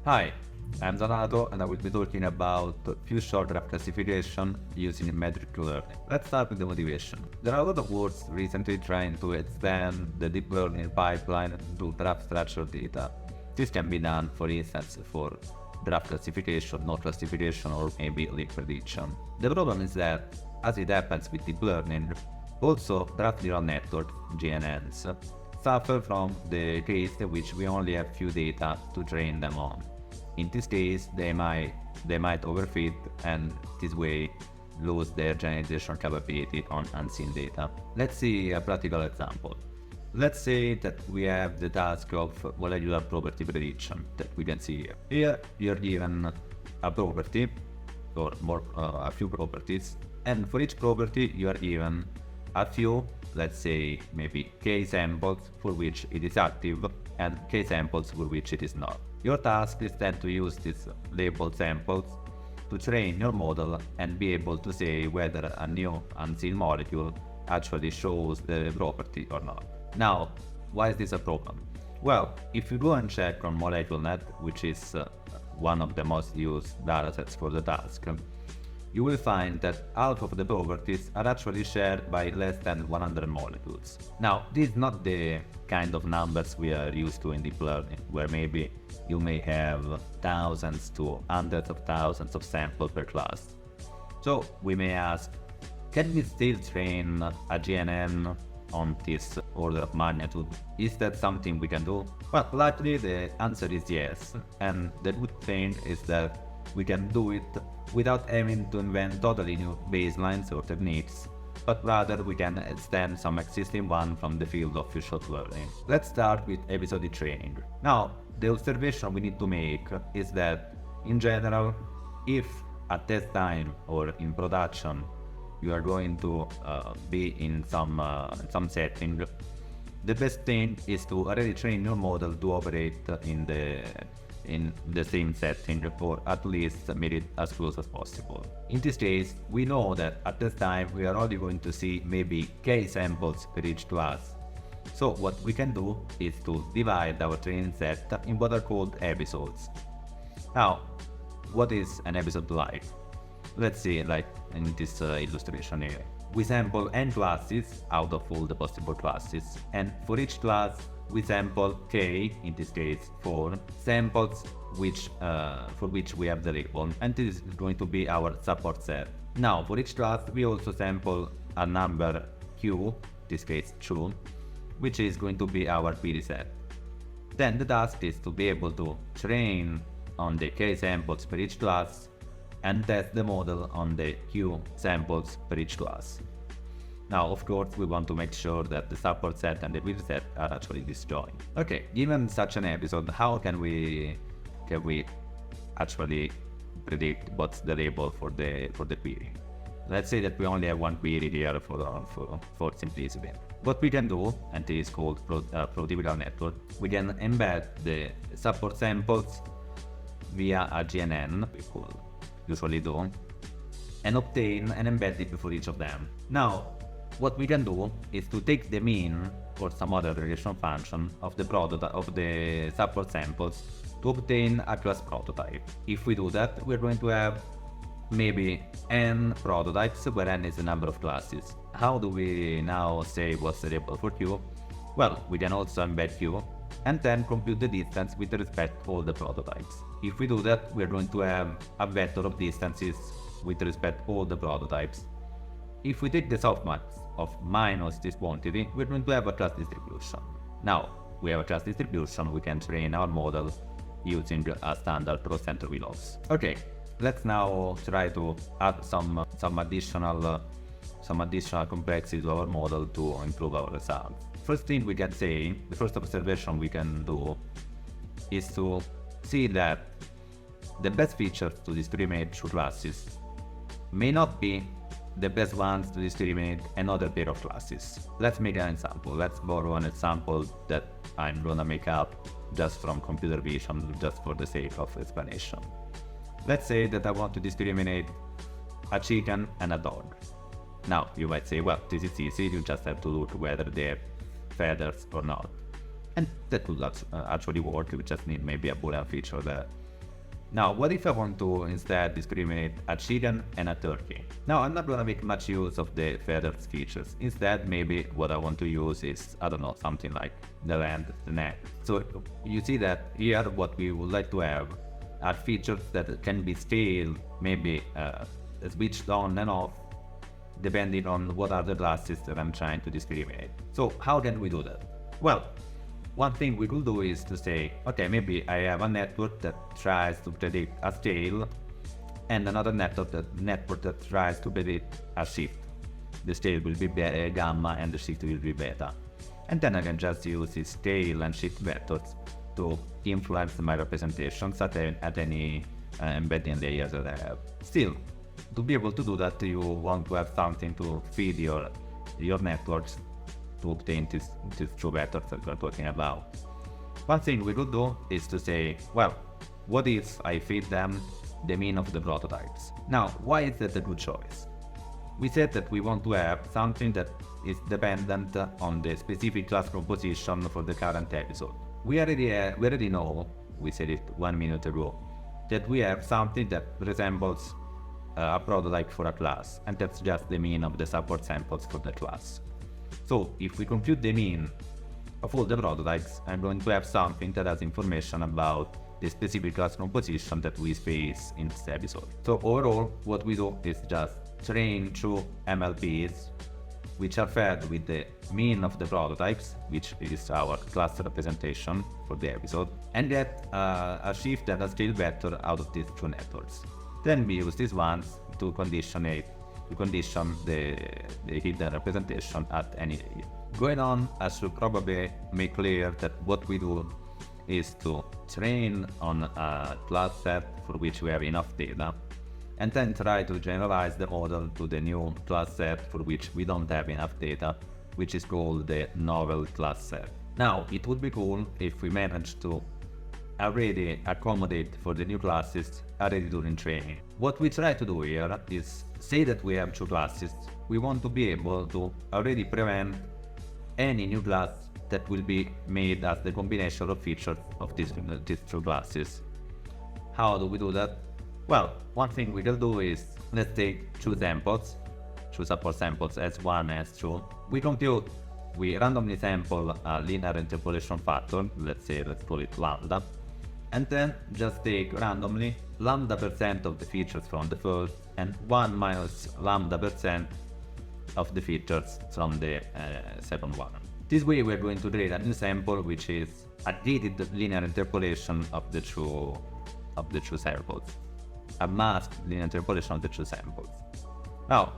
Hi, I'm Donato and I will be talking about few short graph classification using metric learning. Let's start with the motivation. There are a lot of words recently trying to expand the deep learning pipeline to graph structured data. This can be done, for instance, for graph classification, node classification, or maybe link prediction. The problem is that, as it happens with deep learning, also graph neural networks, GNNs, suffer from the case in which we only have few data to train them on. In this case, they might overfit and this way lose their generalization capability on unseen data. Let's see a practical example. Let's say that we have the task of molecular property prediction that we can see here. Here you're given a property or more a few properties, and for each property you are given a few, let's say maybe k samples for which it is active and k samples for which it is not. Your task is then to use these labeled samples to train your model and be able to say whether a new unseen molecule actually shows the property or not. Now, why is this a problem? Well, if you go and check on MoleculeNet, which is one of the most used datasets for the task, you will find that half of the properties are actually shared by less than 100 molecules. Now, this is not the kind of numbers we are used to in deep learning, where maybe you may have thousands to hundreds of thousands of samples per class. So we may ask, can we still train a GNN on this order of magnitude? Is that something we can do? Well, likely the answer is yes, and the good thing is that we can do it without having to invent totally new baselines or techniques, but rather we can extend some existing one from the field of feature learning. Let's start with episodic training. Now, the observation we need to make is that, in general, if at test time or in production you are going to be in some setting, the best thing is to already train your model to operate in the same setting, or at least make it as close as possible. In this case, we know that at this time we are only going to see maybe k samples per each class. So what we can do is to divide our training set in what are called episodes. Now, what is an episode like? Let's see, like in this illustration here. We sample n classes out of all the possible classes, and for each class we sample k, in this case 4, samples for which we have the label, and this is going to be our support set. Now, for each class we also sample a number q, in this case 2, which is going to be our PD set. Then the task is to be able to train on the k samples per each class and test the model on the q samples per each class. Now, of course, we want to make sure that the support set and the build set are actually disjoint. Okay, given such an episode, how can we actually predict what's the label for the query? Let's say that we only have one query here for simplicity. What we can do, and this is called prototypical network, we can embed the support samples via a GNN, we could usually do, and obtain an embedded for each of them. Now, what we can do is to take the mean or some other regression function of the support samples to obtain a class prototype. If we do that, we're going to have maybe n prototypes, where n is the number of classes. How do we now say what's the label for q? Well, we can also embed q and then compute the distance with respect to all the prototypes. If we do that, we're going to have a vector of distances with respect to all the prototypes. If we take the softmax of minus this quantity, we're going to have a class distribution. Now, we have a class distribution, we can train our model using a standard cross-entropy loss. Okay, let's now try to add some additional complexity to our model to improve our results. First thing we can say, the first observation we can do is to see that the best features to discriminate two classes may not be the best ones to discriminate another pair of classes. Let's make an example. Let's borrow an example that I'm gonna make up just from computer vision, just for the sake of explanation. Let's say that I want to discriminate a chicken and a dog. Now, you might say, well, this is easy, you just have to look whether they have feathers or not. And that could actually work, you just need maybe a Boolean feature there. Now, what if I want to instead discriminate a chicken and a turkey? Now, I'm not going to make much use of the feathers features. Instead, maybe what I want to use is, I don't know, something like the land, the neck. So you see that here what we would like to have are features that can be scaled, maybe switched on and off, depending on what are the classes that I'm trying to discriminate. So how can we do that? Well, one thing we could do is to say, okay, maybe I have a network that tries to predict a scale and another network that tries to predict a shift. The scale will be gamma and the shift will be beta. And then I can just use these scale and shift vectors to influence my representations at any embedding layers that I have. Still, to be able to do that, you want to have something to feed your networks to obtain these true vectors that we're talking about. One thing we could do is to say, well, what if I feed them the mean of the prototypes? Now, why is that a good choice? We said that we want to have something that is dependent on the specific class composition for the current episode. We already know, we said it 1 minute ago, that we have something that resembles a prototype for a class, and that's just the mean of the support samples for the class. So if we compute the mean of all the prototypes, I'm going to have something that has information about the specific class composition that we face in this episode. So overall, what we do is just train 2 MLPs, which are fed with the mean of the prototypes, which is our class representation for the episode, and get a shift and a scale vector out of these 2 networks. Then we use these ones to condition the hidden representation at any layer. Going on, I should probably make clear that what we do is to train on a class set for which we have enough data, and then try to generalize the model to the new class set for which we don't have enough data, which is called the novel class set. Now, it would be cool if we managed to already accommodate for the new classes already during training. What we try to do here is say that we have 2 classes. We want to be able to already prevent any new class that will be made as the combination of features of these 2 classes. How do we do that? Well, one thing we can do is, let's take 2 samples, 2 support samples S1 and S2. We randomly sample a linear interpolation factor, let's call it lambda, and then just take randomly lambda % of the features from the first and 1 minus lambda % of the features from the second one. This way we're going to create a new sample which is a gated linear interpolation of the two samples. A masked linear interpolation of the 2 samples. Now,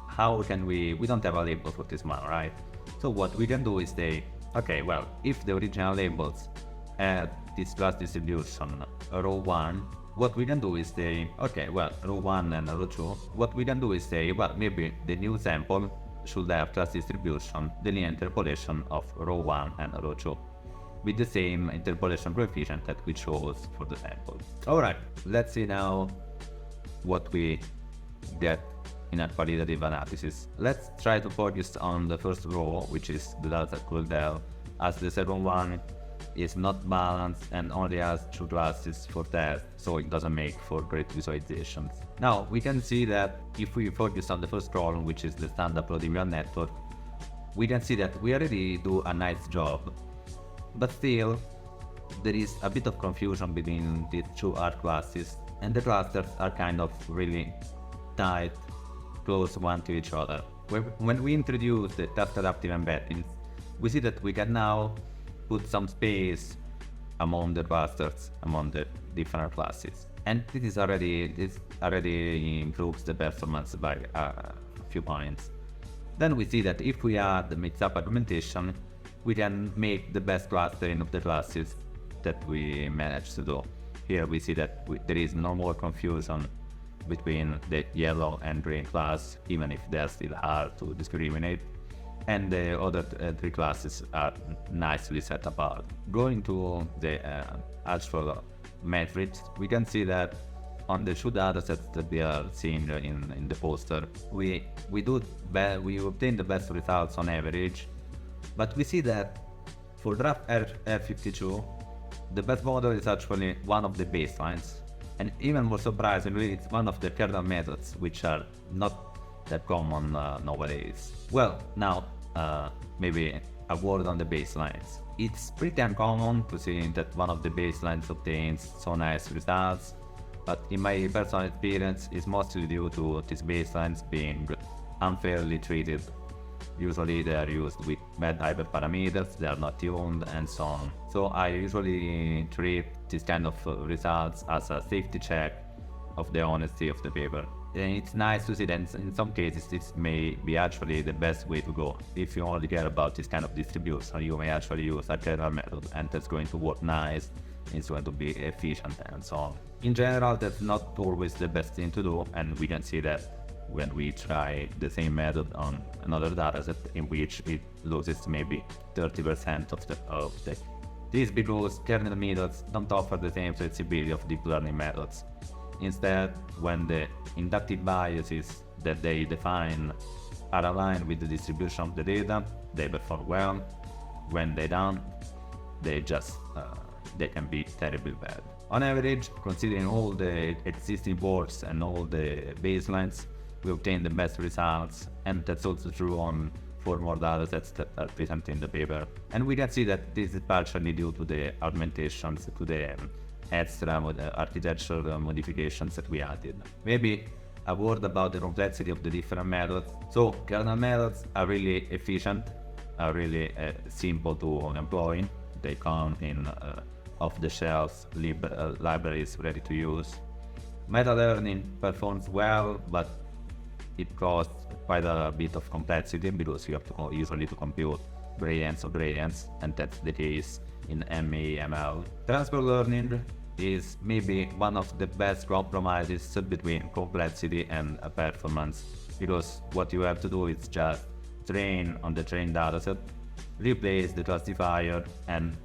how can we don't have a label for this one, right? So what we can do is say, okay, well, if the original labels had this class distribution row 1, what we can do is say, okay, well, row 1 and row 2, what we can do is say, well, maybe the new sample should have class distribution, the linear interpolation of row 1 and row 2, with the same interpolation coefficient that we chose for the sample. Alright, let's see now what we get in a qualitative analysis. Let's try to focus on the first row, which is the data called del, as the second one is not balanced and only has 2 classes for test, so it doesn't make for great visualizations. Now we can see that if we focus on the first column, which is the standard plot network, we can see that we already do a nice job, but still there is a bit of confusion between these 2 art classes, and the clusters are kind of really tight, close one to each other. When we introduce the task adaptive embeddings, we see that we can now put some space among the clusters, among the different classes, and this already improves the performance by a few points. Then we see that if we add the mix-up argumentation, we can make the best clustering of the classes that we managed to do. Here we see that there is no more confusion between the yellow and green class, even if they are still hard to discriminate, and the other 3 classes are nicely set apart. Going to the actual metrics, we can see that on the 2 datasets that we are seeing in the poster, we obtain the best results on average, but we see that for draft R52, the best model is actually one of the baselines, And even more surprisingly, it's one of the kernel methods which are not that common nowadays. Well, now maybe a word on the baselines. It's pretty uncommon to see that one of the baselines obtains so nice results, but in my personal experience, it's mostly due to these baselines being unfairly treated. Usually they are used with bad hyperparameters, they are not tuned, and so on. So I usually treat this kind of results as a safety check of the honesty of the paper. And it's nice to see that in some cases this may be actually the best way to go. If you only care about this kind of distribution, you may actually use a kernel method, and that's going to work nice, it's going to be efficient, and so on. In general, that's not always the best thing to do, and we can see that when we try the same method on another dataset in which it loses maybe 30% of the. This is because kernel methods don't offer the same flexibility of deep learning methods. Instead, when the inductive biases that they define are aligned with the distribution of the data, they perform well. When they don't, they can be terribly bad. On average, considering all the existing works and all the baselines, we obtain the best results, and that's also true for more datasets that are presented in the paper. And we can see that this is partially due to the augmentations, to the extra architectural modifications that we added. Maybe a word about the complexity of the different methods. So kernel methods are really efficient, are really simple to employ. They come in off-the-shelf libraries ready to use. Meta learning performs well, but it costs quite a bit of complexity because you have to usually to compute gradients of gradients, and that's the case in ML. Transport learning is maybe one of the best compromises between complexity and performance, because what you have to do is just train on the trained dataset, replace the classifier, and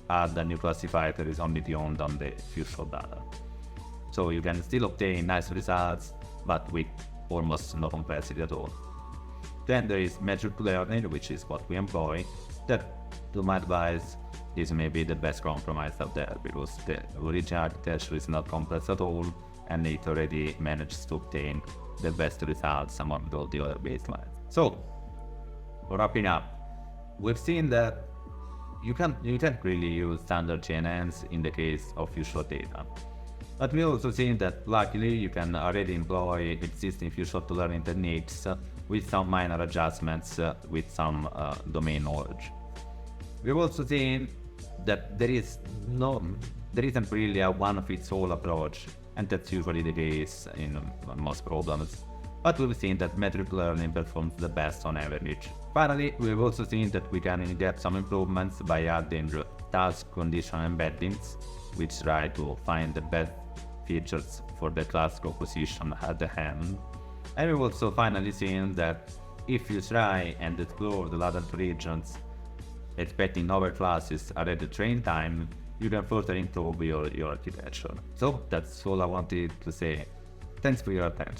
add a new classifier that is only tuned on the future data. So you can still obtain nice results, but with almost no complexity at all. Then there is measured learning, which is what we employ. That, to my advice, is maybe the best compromise out there, because the original architecture is not complex at all, and it already manages to obtain the best results among all the other baselines. So, wrapping up, we've seen that you can't really use standard GNNs in the case of few shot data. But we also seen that luckily you can already employ existing few shot learning techniques with some minor adjustments with some domain knowledge. We've also seen that there isn't really a one-fits-all approach, and that's usually the case in most problems. But we've seen that metric learning performs the best on average. Finally, we've also seen that we can inject some improvements by adding task condition embeddings, which try to find the best features for the class composition at the hand. And we've also finally seen that if you try and explore the latent regions, expecting other classes at the train time, you can further improve your architecture. So that's all I wanted to say. Thanks for your attention.